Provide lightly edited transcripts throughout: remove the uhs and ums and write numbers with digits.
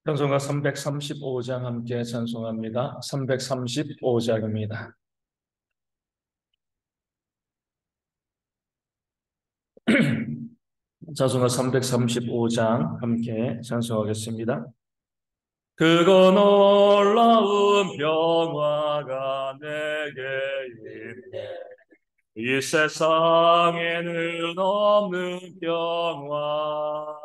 찬송가 335장 함께 찬송합니다. 335장입니다. 찬송가 335장 함께 찬송하겠습니다. 그거 놀라운 평화가 내게 있네. 이 세상에는 없는 평화.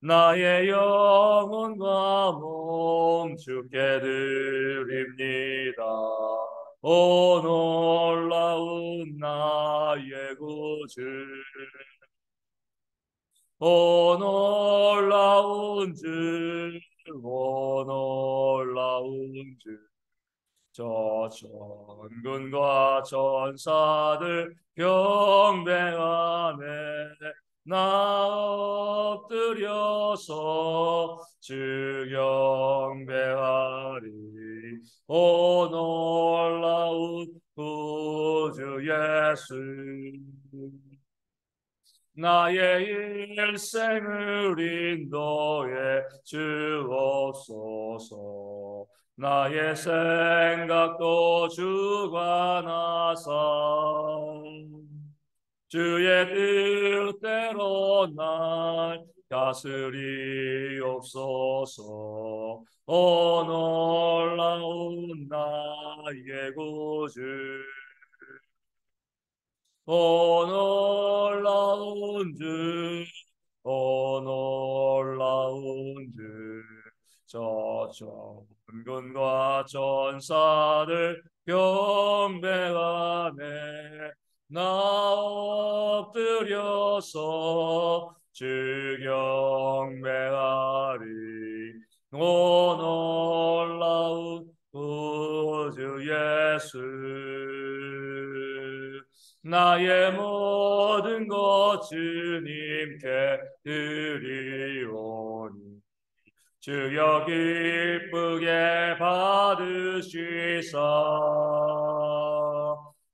나의 영혼과 몸 주께 드립니다. 오 놀라운 나의 구주, 오 놀라운 주, 오 놀라운 주. 저 천군과 천사들 경배하네. 나 엎드려서 주 경배하리. 오 놀라운 구주 예수, 나의 일생을 인도해 주옵소서. 나의 생각도 주관하사 주의 뜻대로 날 다스리옵소서. 오 놀라운 나의 구주, 오 놀라운 주, 오 놀라운 주. 저 천군과 천사들 경배하네. 나 엎드려서 주 경배하리. 오 놀라운 구주 예수, 나의 모든 것 주님께 드리오니 주여 기쁘게 받으시사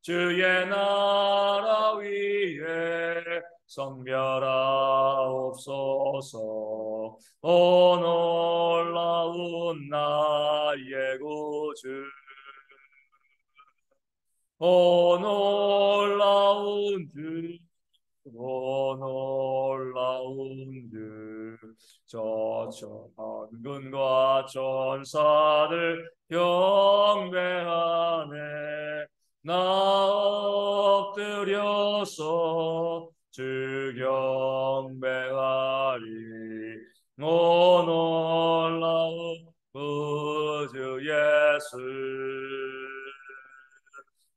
주의 나라 위에 성별하옵소서. 오 놀라운 나의 구주, 오 놀라운 주, 오 놀라운 주. 저 천군과 천사들 경배하네. 나 엎드려서 주 경배하리. 오 놀라운 구주 예수,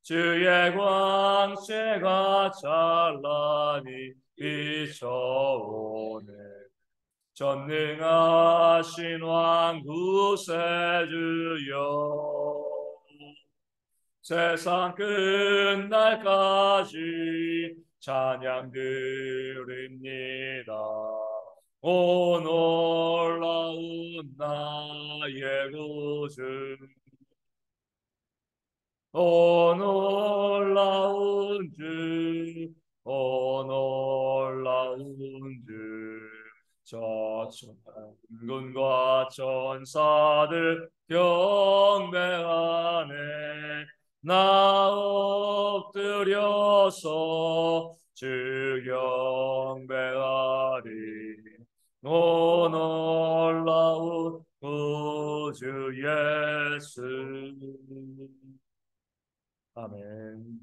주의 광채가 찬란히 비춰오네. 전능하신 왕 구세주여, 세상 끝날까지 찬양 드립니다. 오 놀라운 나의 구주, 오 놀라운 주, 오 놀라운 주. 저 천군과 천사들 경배하네. 나 엎드려서 주 경배하리. 오 놀라운 구주 예수. 아멘.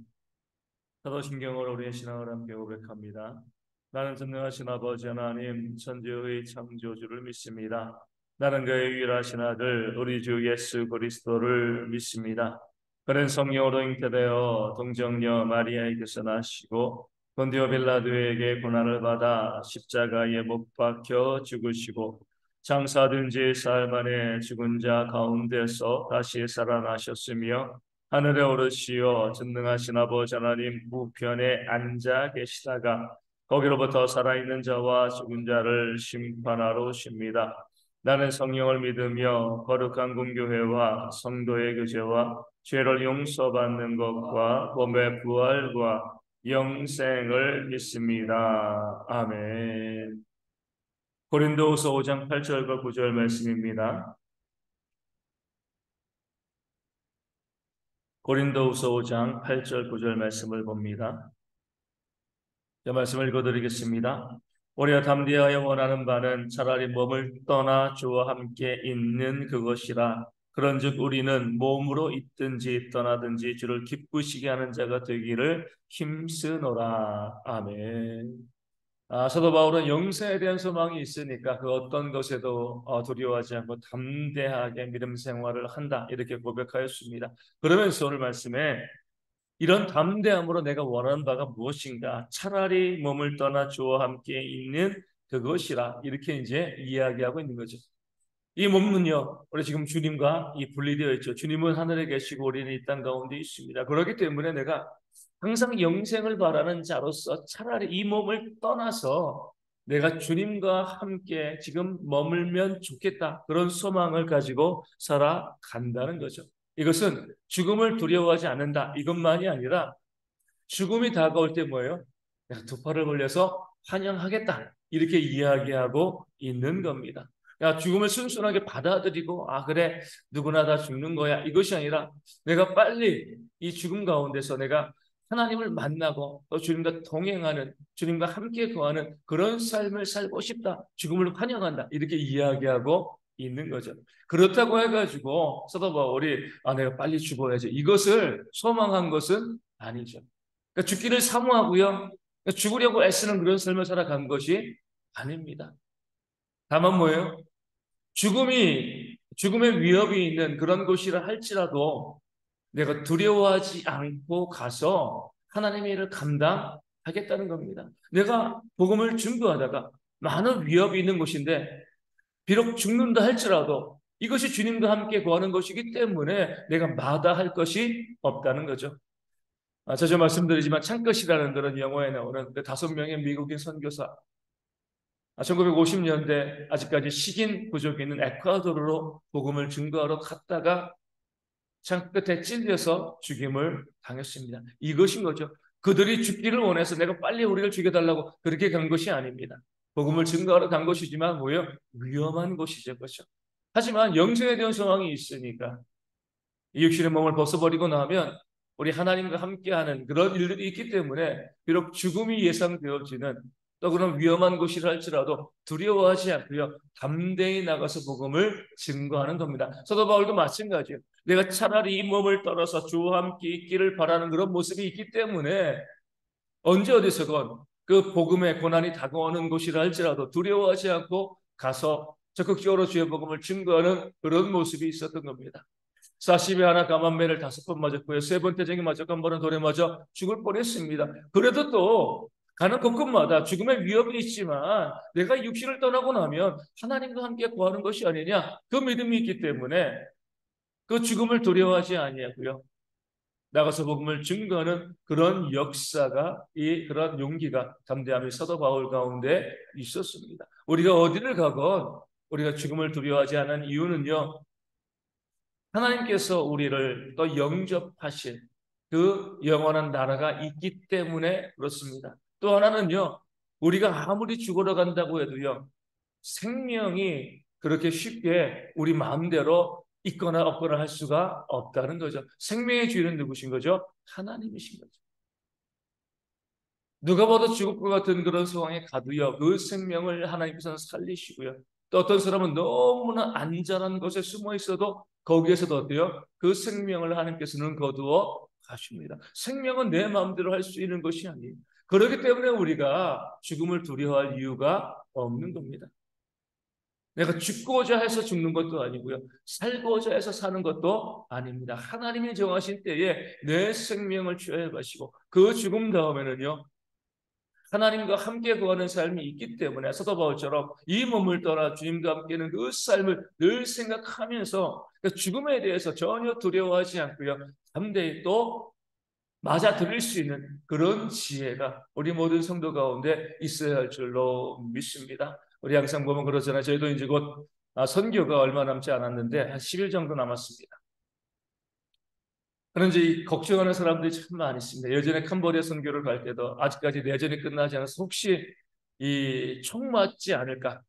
사도신경으로 우리의 신앙을 함께 고백합니다. 나는 전능하신 아버지 하나님 천지의 창조주를 믿습니다. 나는 그의 유일하신 아들 우리 주 예수 그리스도를 믿습니다. 그는 성령으로 잉태되어 동정녀 마리아에게서 나시고 본디오 빌라도에게 고난을 받아 십자가에 못 박혀 죽으시고 장사된 지 사흘 만에 죽은 자 가운데서 다시 살아나셨으며 하늘에 오르시어 전능하신 아버지 하나님 우편에 앉아 계시다가 거기로부터 살아있는 자와 죽은 자를 심판하러 오십니다. 나는 성령을 믿으며 거룩한 공교회와 성도의 교제와 죄를 용서받는 것과 몸의 부활과 영생을 믿습니다. 아멘. 고린도후서 5장 8절과 9절 말씀입니다. 고린도후서 5장 8절 9절 말씀을 봅니다. 이 말씀을 읽어드리겠습니다. 우리가 담대하여 원하는 바는 차라리 몸을 떠나 주와 함께 있는 그것이라. 그런즉 우리는 몸으로 있든지 떠나든지 주를 기쁘시게 하는 자가 되기를 힘쓰노라. 아멘. 사도 바울은 영생에 대한 소망이 있으니까 그 어떤 것에도 두려워하지 않고 담대하게 믿음 생활을 한다, 이렇게 고백하였습니다. 그러면서 오늘 말씀에 이런 담대함으로 내가 원하는 바가 무엇인가? 차라리 몸을 떠나 주와 함께 있는 그것이라, 이렇게 이제 이야기하고 있는 거죠. 이 몸은요, 우리 지금 주님과 이 분리되어 있죠. 주님은 하늘에 계시고 우리는 이 땅 가운데 있습니다. 그렇기 때문에 내가 항상 영생을 바라는 자로서 차라리 이 몸을 떠나서 내가 주님과 함께 지금 머물면 좋겠다, 그런 소망을 가지고 살아간다는 거죠. 이것은 죽음을 두려워하지 않는다, 이것만이 아니라 죽음이 다가올 때 뭐예요? 내가 두 팔을 벌려서 환영하겠다, 이렇게 이야기하고 있는 겁니다. 야, 죽음을 순순하게 받아들이고 그래, 누구나 다 죽는 거야, 이것이 아니라 내가 빨리 이 죽음 가운데서 내가 하나님을 만나고 또 주님과 동행하는, 주님과 함께 거하는 그런 삶을 살고 싶다, 죽음을 환영한다, 이렇게 이야기하고 있는 거죠. 그렇다고 해가지고 사도 바울이 내가 빨리 죽어야지, 이것을 소망한 것은 아니죠. 그러니까 죽기를 사모하고요, 그러니까 죽으려고 애쓰는 그런 삶을 살아간 것이 아닙니다. 다만 뭐예요? 죽음의 위협이 있는 그런 곳이라 할지라도 내가 두려워하지 않고 가서 하나님의 일을 감당하겠다는 겁니다. 내가 복음을 증거하다가 많은 위협이 있는 곳인데 비록 죽는다 할지라도 이것이 주님과 함께 거하는 것이기 때문에 내가 마다할 것이 없다는 거죠. 자주 말씀드리지만 창끝이라는 그런 영화에 나오는 그 5명의 미국인 선교사, 1950년대 아직까지 식인 부족이 있는 에콰도르로 복음을 증거하러 갔다가 창 끝에 찔려서 죽임을 당했습니다. 이것인 거죠. 그들이 죽기를 원해서 내가 빨리 우리를 죽여달라고 그렇게 간 것이 아닙니다. 복음을 증거하러 간 것이지만 뭐예요? 위험한 곳이죠, 그렇죠? 하지만 영생에 대한 소망이 있으니까 이 육신의 몸을 벗어버리고 나면 우리 하나님과 함께하는 그런 일들이 있기 때문에 비록 죽음이 예상되어지는 또 그런 위험한 곳이라 할지라도 두려워하지 않고요, 담대히 나가서 복음을 증거하는 겁니다. 사도 바울도 마찬가지예요. 내가 차라리 이 몸을 떨어서 주와 함께 있기를 바라는 그런 모습이 있기 때문에 언제 어디서건 그 복음의 고난이 다가오는 곳이라 할지라도 두려워하지 않고 가서 적극적으로 주의 복음을 증거하는 그런 모습이 있었던 겁니다. 40에 하나 감한매를 5번 맞았고요. 3번째 쟁이 맞았고 1번은 돌에 맞아 죽을 뻔했습니다. 그래도 또 가는 곳곳마다 죽음의 위협이 있지만 내가 육신을 떠나고 나면 하나님과 함께 구하는 것이 아니냐, 그 믿음이 있기 때문에 그 죽음을 두려워하지 아니하고요, 나가서 복음을 증거하는 그런 역사가, 그런 용기가, 담대함이 사도 바울 가운데 있었습니다. 우리가 어디를 가건 우리가 죽음을 두려워하지 않은 이유는요, 하나님께서 우리를 또 영접하실 그 영원한 나라가 있기 때문에 그렇습니다. 또 하나는요, 우리가 아무리 죽으러 간다고 해도요, 생명이 그렇게 쉽게 우리 마음대로 있거나 없거나 할 수가 없다는 거죠. 생명의 주인은 누구신 거죠? 하나님이신 거죠. 누가 봐도 죽을 것 같은 그런 상황에 가도요, 그 생명을 하나님께서는 살리시고요. 또 어떤 사람은 너무나 안전한 곳에 숨어 있어도 거기에서도 어때요? 그 생명을 하나님께서는 거두어 가십니다. 생명은 내 마음대로 할 수 있는 것이 아니에요. 그렇기 때문에 우리가 죽음을 두려워할 이유가 없는 겁니다. 내가 죽고자 해서 죽는 것도 아니고요, 살고자 해서 사는 것도 아닙니다. 하나님이 정하신 때에 내 생명을 취하여 가시고 그 죽음 다음에는요, 하나님과 함께 거하는 삶이 있기 때문에 사도 바울처럼 이 몸을 떠나 주님과 함께는 그 삶을 늘 생각하면서 죽음에 대해서 전혀 두려워하지 않고요, 담대히 또 맞아들일 수 있는 그런 지혜가 우리 모든 성도 가운데 있어야 할 줄로 믿습니다. 우리 항상 보면 그러잖아요. 저희도 이제 곧 선교가 얼마 남지 않았는데 한 10일 정도 남았습니다. 그런지 걱정하는 사람들이 참 많이 있습니다. 예전에 캄보디아 선교를 갈 때도 아직까지 내전이 끝나지 않아서 혹시 이 총 맞지 않을까,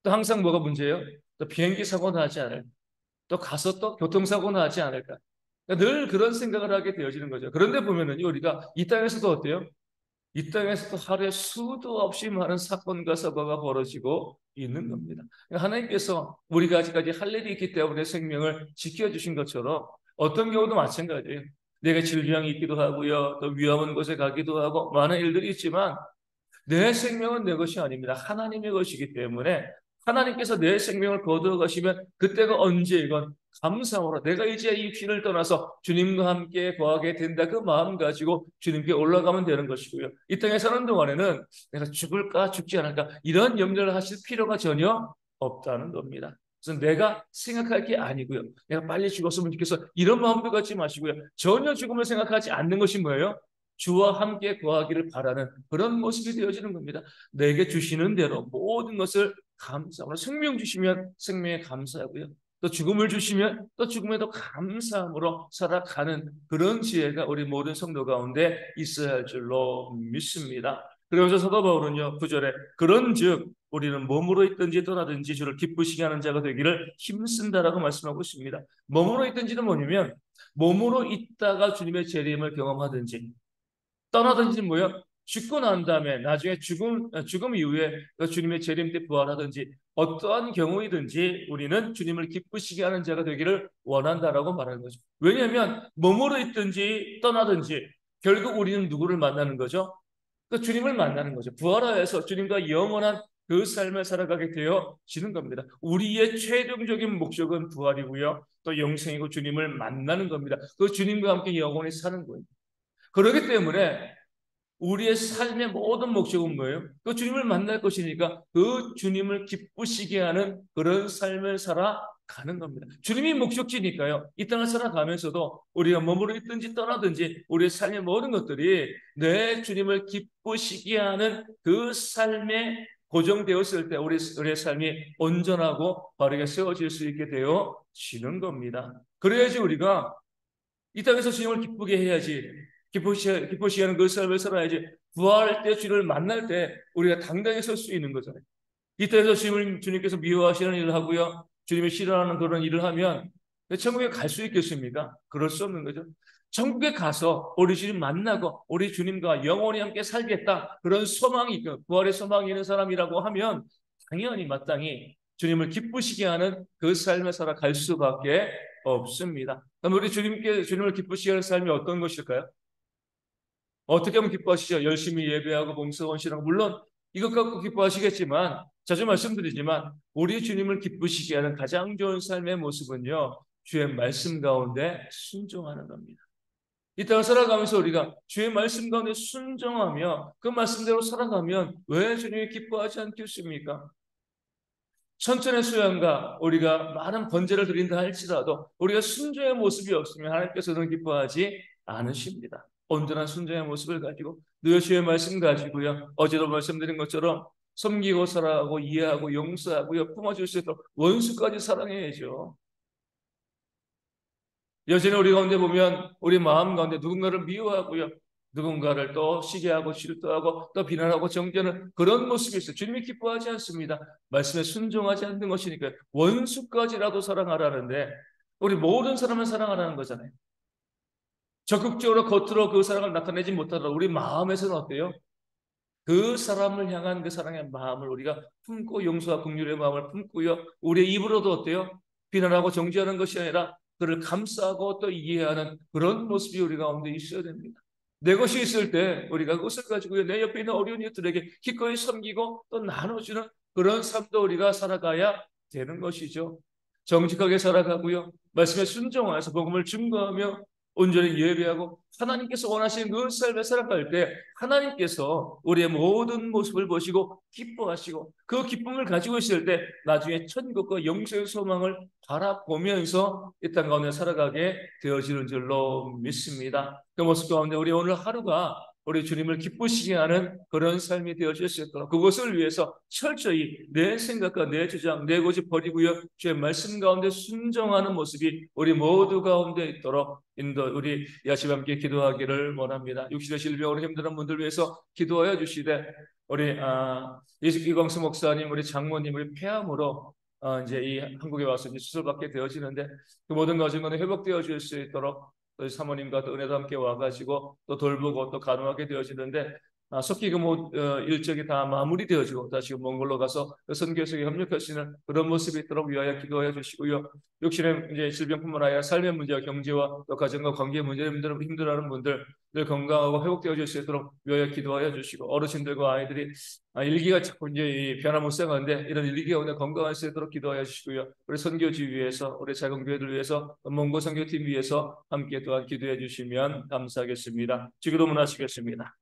또 항상 뭐가 문제예요? 또 비행기 사고 나지 않을까? 또 가서 또 교통사고 나지 않을까? 그러니까 늘 그런 생각을 하게 되어지는 거죠. 그런데 보면은 우리가 이 땅에서도 어때요? 이 땅에서도 하루에 수도 없이 많은 사건과 사고가 벌어지고 있는 겁니다. 그러니까 하나님께서 우리가 아직까지 할 일이 있기 때문에 생명을 지켜주신 것처럼 어떤 경우도 마찬가지예요. 내가 질병이 있기도 하고요. 또 위험한 곳에 가기도 하고 많은 일들이 있지만 내 생명은 내 것이 아닙니다. 하나님의 것이기 때문에 하나님께서 내 생명을 거두어 가시면 그때가 언제이건 감사하라. 내가 이제 이 길을 떠나서 주님과 함께 거하게 된다. 그 마음 가지고 주님께 올라가면 되는 것이고요. 이 땅에 사는 동안에는 내가 죽을까 죽지 않을까 이런 염려를 하실 필요가 전혀 없다는 겁니다. 그래서 내가 생각할 게 아니고요. 내가 빨리 죽었으면 좋겠어. 이런 마음도 갖지 마시고요. 전혀 죽음을 생각하지 않는 것이 뭐예요? 주와 함께 거하기를 바라는 그런 모습이 되어지는 겁니다. 내게 주시는 대로 모든 것을 감사하고 생명 주시면 생명에 감사하고요. 또 죽음을 주시면 또 죽음에도 감사함으로 살아가는 그런 지혜가 우리 모든 성도 가운데 있어야 할 줄로 믿습니다. 그러면서 사도 바울은요 9절에 그런즉 우리는 몸으로 있든지 떠나든지 주를 기쁘시게 하는 자가 되기를 힘쓴다라고 말씀하고 있습니다. 몸으로 있든지는 뭐냐면 몸으로 있다가 주님의 재림을 경험하든지 떠나든지는 뭐예요? 죽고 난 다음에 나중에 죽음 이후에 주님의 재림 때 부활하든지 어떠한 경우이든지 우리는 주님을 기쁘시게 하는 자가 되기를 원한다라고 말하는 거죠. 왜냐하면 몸으로 있든지 떠나든지 결국 우리는 누구를 만나는 거죠? 그 주님을 만나는 거죠. 부활하여서 주님과 영원한 그 삶을 살아가게 되어지는 겁니다. 우리의 최종적인 목적은 부활이고요. 또 영생이고 주님을 만나는 겁니다. 그 주님과 함께 영원히 사는 거예요. 그렇기 때문에 우리의 삶의 모든 목적은 뭐예요? 그 주님을 만날 것이니까 그 주님을 기쁘시게 하는 그런 삶을 살아가는 겁니다. 주님이 목적지니까요. 이 땅을 살아가면서도 우리가 머무르 있든지 떠나든지 우리의 삶의 모든 것들이 내 주님을 기쁘시게 하는 그 삶에 고정되었을 때 우리의 삶이 온전하고 바르게 세워질 수 있게 되어지는 겁니다. 그래야지 우리가 이 땅에서 주님을 기쁘게 해야지. 기쁘시게 하는 그 삶을 살아야지. 부활할 때 주님을 만날 때 우리가 당당히 설 수 있는 거잖아요. 이 땅에서 주님께서 미워하시는 일을 하고요. 주님이 싫어하는 그런 일을 하면 천국에 갈 수 있겠습니까? 그럴 수 없는 거죠. 천국에 가서 우리 주님 만나고 우리 주님과 영원히 함께 살겠다. 그런 소망이 있고 부활의 소망이 있는 사람이라고 하면 당연히 마땅히 주님을 기쁘시게 하는 그 삶을 살아갈 수밖에 없습니다. 그럼 우리 주님을 기쁘시게 하는 삶이 어떤 것일까요? 어떻게 하면 기뻐하시죠? 열심히 예배하고 봉사 헌신하고 물론 이것 갖고 기뻐하시겠지만 자주 말씀드리지만 우리 주님을 기쁘시게 하는 가장 좋은 삶의 모습은요. 주의 말씀 가운데 순종하는 겁니다. 이 땅을 살아가면서 우리가 주의 말씀 가운데 순종하며 그 말씀대로 살아가면 왜 주님이 기뻐하지 않겠습니까? 천천의 수양과 우리가 많은 번제를 드린다 할지라도 우리가 순종의 모습이 없으면 하나님께서는 기뻐하지 않으십니다. 온전한 순종의 모습을 가지고 늘 주의 말씀 가지고요. 어제도 말씀드린 것처럼 섬기고 살아가고 이해하고 용서하고요. 품어줄 수 있도록 원수까지 사랑해야죠. 여전히 우리 가운데 보면 우리 마음 가운데 누군가를 미워하고요. 누군가를 또 시기하고 질투하고 또 비난하고 정죄하는 그런 모습이 있어요. 주님이 기뻐하지 않습니다. 말씀에 순종하지 않는 것이니까 원수까지라도 사랑하라는데 우리 모든 사람을 사랑하라는 거잖아요. 적극적으로 겉으로 그 사랑을 나타내지 못하더라도 우리 마음에서는 어때요? 그 사람을 향한 그 사랑의 마음을 우리가 품고 용서와 긍휼의 마음을 품고요. 우리의 입으로도 어때요? 비난하고 정죄하는 것이 아니라 그를 감싸고 또 이해하는 그런 모습이 우리 가운데 있어야 됩니다. 내 것이 있을 때 우리가 그것을 가지고 내 옆에 있는 어려운 이들에게 기꺼이 섬기고 또 나눠주는 그런 삶도 우리가 살아가야 되는 것이죠. 정직하게 살아가고요. 말씀에 순종하여서 복음을 증거하며 온전히 예배하고 하나님께서 원하시는 그 삶에 살아갈 때 하나님께서 우리의 모든 모습을 보시고 기뻐하시고 그 기쁨을 가지고 있을 때 나중에 천국과 영생의 소망을 바라보면서 이 땅 가운데 살아가게 되어지는 줄로 믿습니다. 그 모습 가운데 우리 오늘 하루가 우리 주님을 기쁘시게 하는 그런 삶이 되어질 수 있도록 그것을 위해서 철저히 내 생각과 내 주장, 내 고집 버리고요. 주의 말씀 가운데 순종하는 모습이 우리 모두 가운데 있도록 우리 이 아침 함께 기도하기를 원합니다. 육신의 질병으로 힘든 분들 위해서 기도하여 주시되 우리 이광수 목사님, 우리 장모님, 우리 폐암으로 이제 이 한국에 와서 이제 수술받게 되어지는데 그 모든 과정은 회복되어 질 수 있도록 또 사모님과 또 은혜도 함께 와가지고 또 돌보고 또 간호하게 되어지는데 속히 일정이 다 마무리되어지고 다시 몽골로 가서 그 선교사에 협력할 수 있는 그런 모습이 있도록 위하여 기도해 주시고요. 육신의 이제 질병뿐만 아니라 삶의 문제와 경제와 또 가정과 관계 문제로 힘들어하는 분들 늘 건강하고 회복되어질 수 있도록 위하여 기도하여 주시고 어르신들과 아이들이 일기가 자꾸 이제 변화무쌍한데 이런 일기가 오늘 건강할 수 있도록 기도하여 주시고요. 우리 선교지 위해서 우리 작은 교회들 위해서 몽고 선교팀 위해서 함께 또한 기도해 주시면 감사하겠습니다. 기도문 하시겠습니다.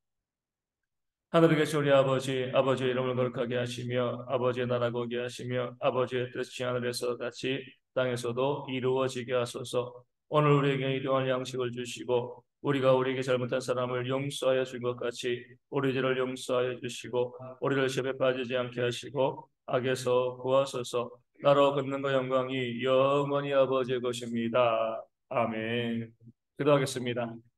하늘에 계신 우리 아버지, 아버지의 이름을 거룩하게 하시며 아버지의 나라가 오게 하시며 아버지의 뜻이 하늘에서 같이 땅에서도 이루어지게 하소서. 오늘 우리에게 일용할 양식을 주시고 우리가 우리에게 잘못한 사람을 용서하여 준 것 같이 우리 죄를 용서하여 주시고 우리를 시험에 빠지지 않게 하시고 악에서 구하소서. 나로 걷는 영광이 영원히 아버지의 것입니다. 아멘. 기도하겠습니다.